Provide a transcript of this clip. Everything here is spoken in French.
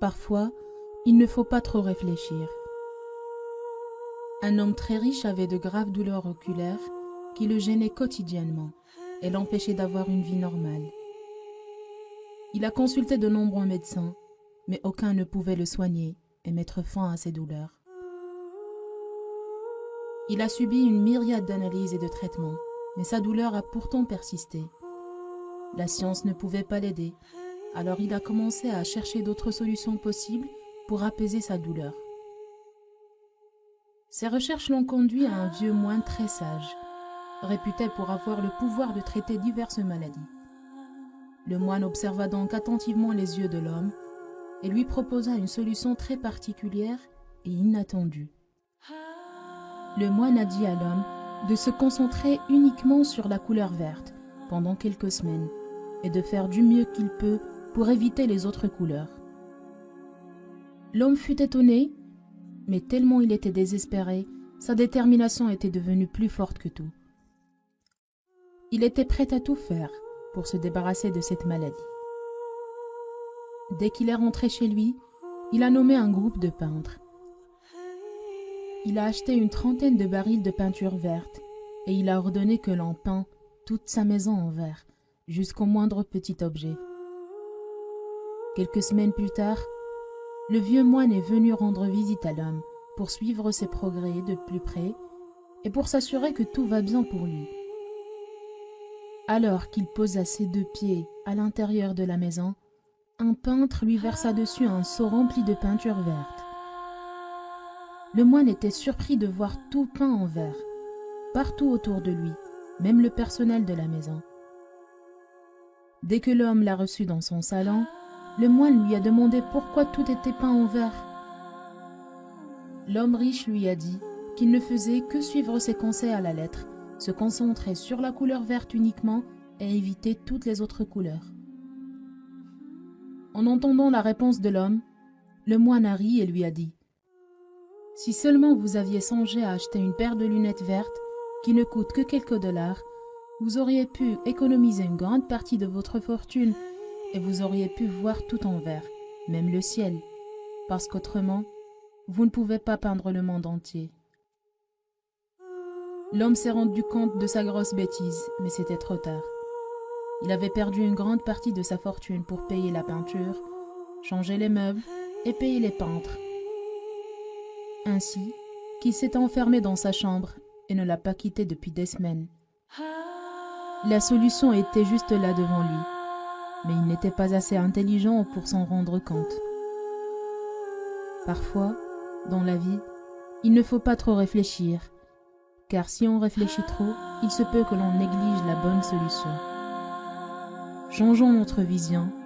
Parfois, il ne faut pas trop réfléchir. Un homme très riche avait de graves douleurs oculaires qui le gênaient quotidiennement et l'empêchaient d'avoir une vie normale. Il a consulté de nombreux médecins, mais aucun ne pouvait le soigner et mettre fin à ses douleurs. Il a subi une myriade d'analyses et de traitements, mais sa douleur a pourtant persisté. La science ne pouvait pas l'aider, alors il a commencé à chercher d'autres solutions possibles pour apaiser sa douleur. Ses recherches l'ont conduit à un vieux moine très sage, réputé pour avoir le pouvoir de traiter diverses maladies. Le moine observa donc attentivement les yeux de l'homme et lui proposa une solution très particulière et inattendue. Le moine a dit à l'homme de se concentrer uniquement sur la couleur verte pendant quelques semaines et de faire du mieux qu'il peut pour éviter les autres couleurs. L'homme fut étonné, mais tellement il était désespéré, sa détermination était devenue plus forte que tout. Il était prêt à tout faire pour se débarrasser de cette maladie. Dès qu'il est rentré chez lui, il a nommé un groupe de peintres. Il a acheté une trentaine de barils de peinture verte et il a ordonné que l'on peint toute sa maison en vert, jusqu'au moindre petit objet. Quelques semaines plus tard, le vieux moine est venu rendre visite à l'homme pour suivre ses progrès de plus près et pour s'assurer que tout va bien pour lui. Alors qu'il posa ses deux pieds à l'intérieur de la maison, un peintre lui versa dessus un seau rempli de peinture verte. Le moine était surpris de voir tout peint en vert, partout autour de lui, même le personnel de la maison. Dès que l'homme l'a reçu dans son salon, le moine lui a demandé pourquoi tout était peint en vert. L'homme riche lui a dit qu'il ne faisait que suivre ses conseils à la lettre, se concentrer sur la couleur verte uniquement et éviter toutes les autres couleurs. En entendant la réponse de l'homme, le moine a ri et lui a dit « Si seulement vous aviez songé à acheter une paire de lunettes vertes qui ne coûtent que quelques dollars, vous auriez pu économiser une grande partie de votre fortune et vous auriez pu voir tout en vert, même le ciel, parce qu'autrement, vous ne pouvez pas peindre le monde entier. » L'homme s'est rendu compte de sa grosse bêtise, mais c'était trop tard. Il avait perdu une grande partie de sa fortune pour payer la peinture, changer les meubles et payer les peintres. Ainsi qu'il s'est enfermé dans sa chambre et ne l'a pas quitté depuis des semaines. La solution était juste là devant lui, mais il n'était pas assez intelligent pour s'en rendre compte. Parfois, dans la vie, il ne faut pas trop réfléchir, car si on réfléchit trop, il se peut que l'on néglige la bonne solution. Changeons notre vision